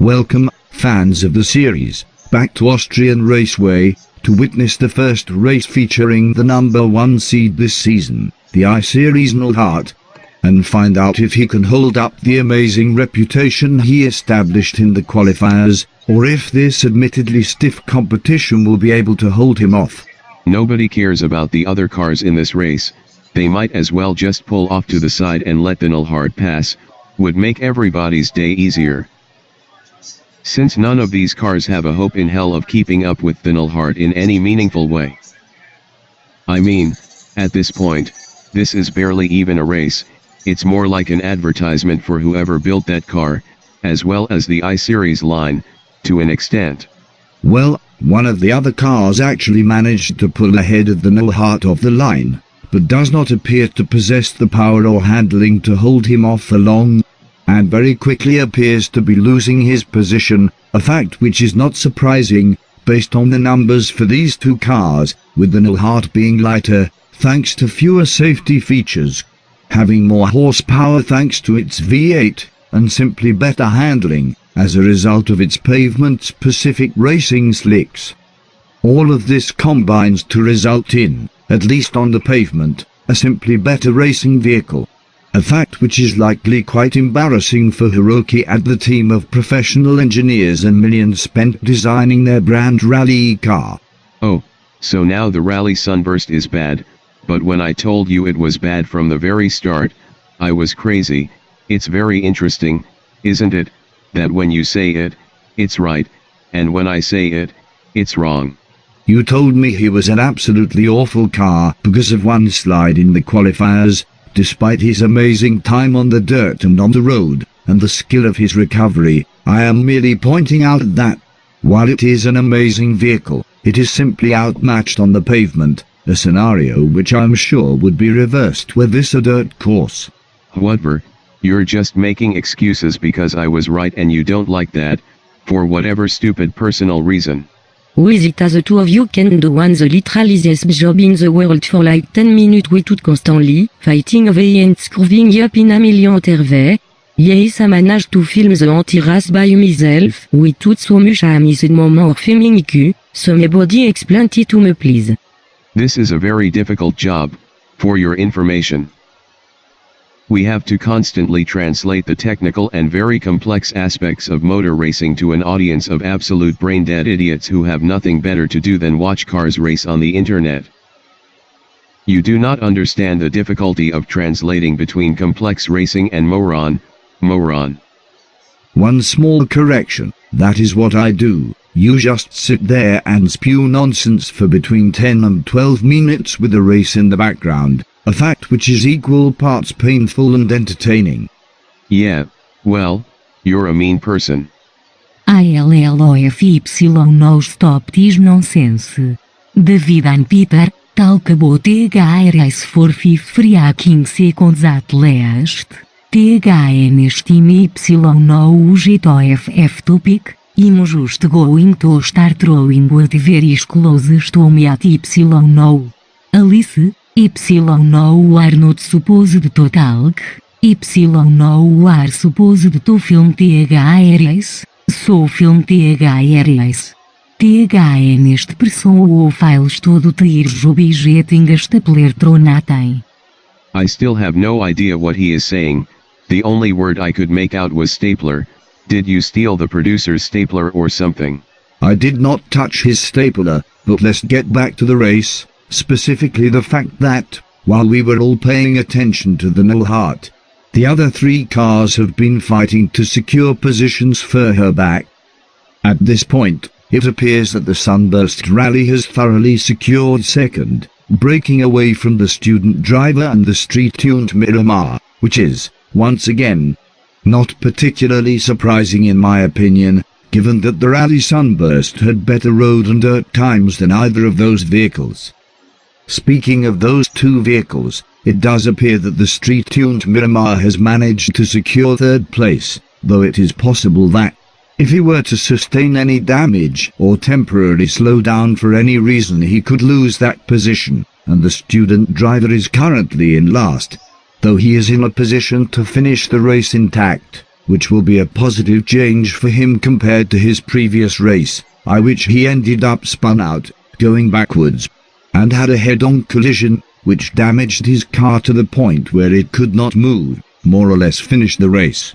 Welcome, fans of the series, back to Austrian Raceway, to witness the first race featuring the number 1 seed this season, the I-Series Nullhardt, and find out if he can hold up the amazing reputation he established in the qualifiers, or if this admittedly stiff competition will be able to hold him off. Nobody cares about the other cars in this race. They might as well just pull off to the side and let the Nullhardt pass, would make everybody's day easier. Since none of these cars have a hope in hell of keeping up with the Nullhardt in any meaningful way. I mean, at this point, this is barely even a race, it's more like an advertisement for whoever built that car, as well as the I-Series line, to an extent. Well, one of the other cars actually managed to pull ahead of the Nullhardt off the line, but does not appear to possess the power or handling to hold him off for long, and very quickly appears to be losing his position, a fact which is not surprising, based on the numbers for these two cars, with the Nullhardt being lighter, thanks to fewer safety features, having more horsepower thanks to its V8, and simply better handling, as a result of its pavement-specific racing slicks. All of this combines to result in, at least on the pavement, a simply better racing vehicle. A fact which is likely quite embarrassing for Hiroki and the team of professional engineers and millions spent designing their brand rally car. Oh, so now the rally sunburst is bad, but when I told you it was bad from the very start, I was crazy. It's very interesting, isn't it, that when you say it, it's right, and when I say it, it's wrong. You told me he was an absolutely awful car because of one slide in the qualifiers, despite his amazing time on the dirt and on the road, and the skill of his recovery. I am merely pointing out that, while it is an amazing vehicle, it is simply outmatched on the pavement, a scenario which I'm sure would be reversed were this a dirt course. Whatever, you're just making excuses because I was right and you don't like that, for whatever stupid personal reason. Who is it as the two of you can do one the literally best job in the world for like 10 minutes without constantly fighting away and screwing up in a million other way? Yes, I managed to film the anti-race by myself without so much amusement or filming you, so somebody explain it to me please. This is a very difficult job, for your information. We have to constantly translate the technical and very complex aspects of motor racing to an audience of absolute brain-dead idiots who have nothing better to do than watch cars race on the internet. You do not understand the difficulty of translating between complex racing and moron. One small correction, that is what I do. You just sit there and spew nonsense for between 10 and 12 minutes with a race in the background. A fact which is equal parts painful and entertaining. Yeah, well, you're a mean person. ILLOFY no stop this nonsense. David and Peter, talk about THRS for 5 freaking seconds at least. THNSTIMY no UGTOFF topic. I'm just going to start throwing whatever is closest to me at no. Alice? No are not supposed to talk. No are supposed to film THRS, so film THRS. THN expressão ou files todo ter objeting a stapler tronatem. I still have no idea what he is saying. The only word I could make out was stapler. Did you steal the producer's stapler or something? I did not touch his stapler, but let's get back to the race. Specifically the fact that, while we were all paying attention to the Nullhardt, the other 3 cars have been fighting to secure positions further back. At this point, it appears that the Sunburst Rally has thoroughly secured second, breaking away from the student driver and the street-tuned Miramar, which is, once again, not particularly surprising in my opinion, given that the Rally Sunburst had better road and dirt times than either of those vehicles. Speaking of those two vehicles, it does appear that the street-tuned Miramar has managed to secure 3rd place, though it is possible that, if he were to sustain any damage or temporarily slow down for any reason, he could lose that position, and the student driver is currently in last, though he is in a position to finish the race intact. which will be a positive change for him compared to his previous race, by which he ended up spun out, going backwards, and had a head-on collision, which damaged his car to the point where it could not move, more or less finish the race.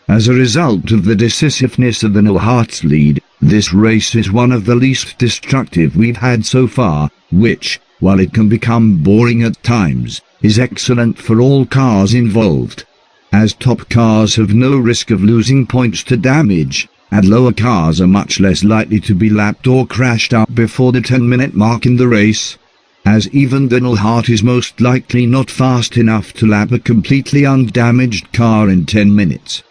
As a result of the decisiveness of the No Hearts lead, this race is one of the least destructive we've had so far, which, while it can become boring at times, is excellent for all cars involved, as top cars have no risk of losing points to damage, and lower cars are much less likely to be lapped or crashed out before the 10-minute mark in the race, as even the No Heart is most likely not fast enough to lap a completely undamaged car in 10 minutes.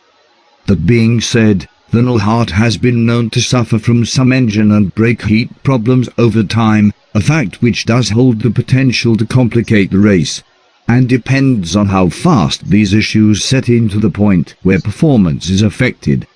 That being said, the No Heart has been known to suffer from some engine and brake heat problems over time, a fact which does hold the potential to complicate the race, and depends on how fast these issues set in to the point where performance is affected,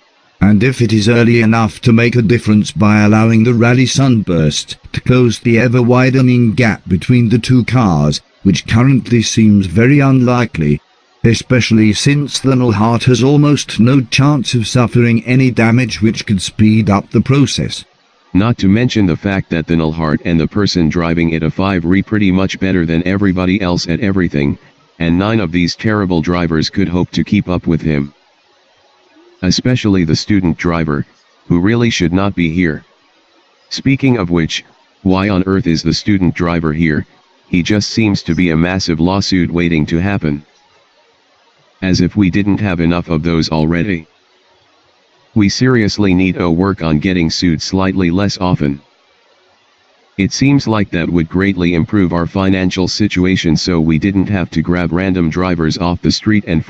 and if it is early enough to make a difference by allowing the rally sunburst to close the ever-widening gap between the two cars, which currently seems very unlikely, especially since the No Heart has almost no chance of suffering any damage which could speed up the process. Not to mention the fact that the No Heart and the person driving it a 5 pretty much better than everybody else at everything, and 9 of these terrible drivers could hope to keep up with him. Especially the student driver, who really should not be here. Speaking of which, why on earth is the student driver here? He just seems to be a massive lawsuit waiting to happen. As if we didn't have enough of those already. We seriously need to work on getting sued slightly less often. It seems like that would greatly improve our financial situation, so we didn't have to grab random drivers off the street and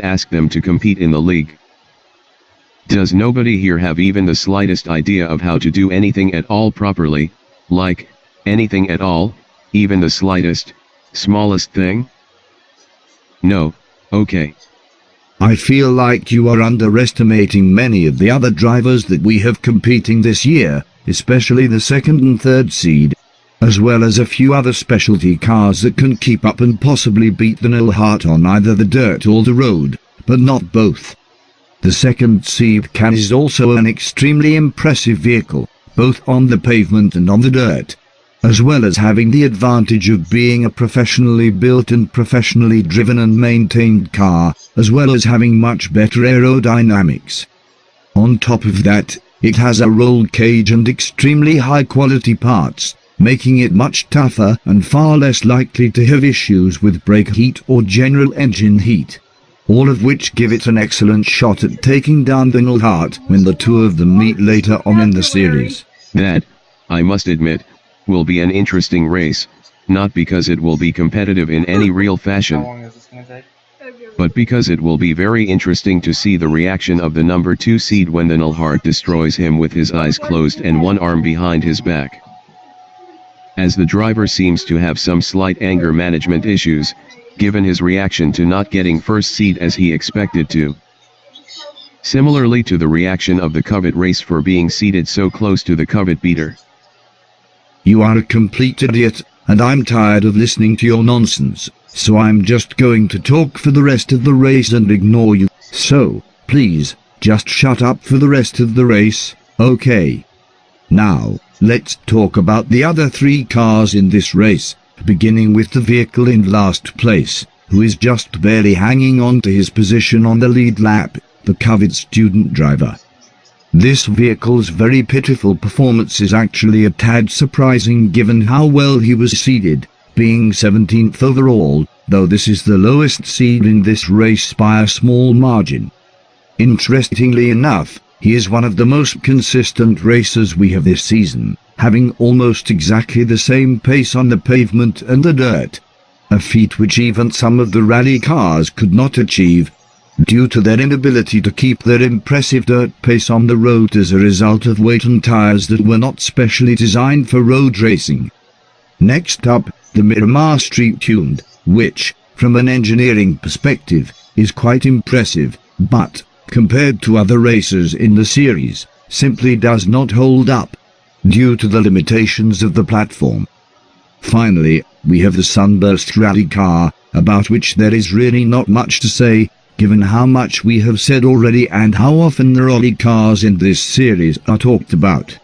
ask them to compete in the league. Does nobody here have even the slightest idea of how to do anything at all properly, like, anything at all, even the slightest, smallest thing? No. Okay. I feel like you are underestimating many of the other drivers that we have competing this year, especially the 2nd and 3rd seed, as well as a few other specialty cars that can keep up and possibly beat the No Heart on either the dirt or the road, but not both. The 2nd seed Can is also an extremely impressive vehicle, both on the pavement and on the dirt, as well as having the advantage of being a professionally built and professionally driven and maintained car, as well as having much better aerodynamics. On top of that, it has a roll cage and extremely high quality parts, making it much tougher and far less likely to have issues with brake heat or general engine heat, all of which give it an excellent shot at taking down the No Heart when the two of them meet later on in the series. That, I must admit, will be an interesting race, not because it will be competitive in any real fashion, but because it will be very interesting to see the reaction of the number 2 seed when the No Heart destroys him with his eyes closed and one arm behind his back. As the driver seems to have some slight anger management issues, given his reaction to not getting first seed as he expected to. Similarly to the reaction of the Covet race for being seated so close to the Covet beater. You are a complete idiot, and I'm tired of listening to your nonsense, so I'm just going to talk for the rest of the race and ignore you. So, please, just shut up for the rest of the race, okay? Now, let's talk about the other 3 cars in this race, beginning with the vehicle in last place, who is just barely hanging on to his position on the lead lap, the Covet student driver. This vehicle's very pitiful performance is actually a tad surprising given how well he was seeded, being 17th overall, though this is the lowest seed in this race by a small margin. Interestingly enough, he is one of the most consistent racers we have this season, having almost exactly the same pace on the pavement and the dirt, a feat which even some of the rally cars could not achieve, due to their inability to keep their impressive dirt pace on the road as a result of weight and tires that were not specially designed for road racing. Next up, the Miramar Street Tuned, which, from an engineering perspective, is quite impressive, but, compared to other racers in the series, simply does not hold up, due to the limitations of the platform. Finally, we have the Sunburst Rally car, about which there is really not much to say, given how much we have said already and how often the rally cars in this series are talked about.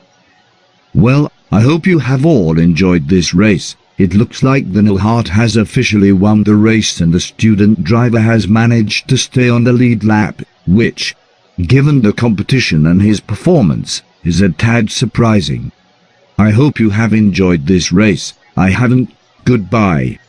Well, I hope you have all enjoyed this race. It looks like the Nullhart has officially won the race and the student driver has managed to stay on the lead lap, which, given the competition and his performance, is a tad surprising. I hope you have enjoyed this race. I haven't. Goodbye.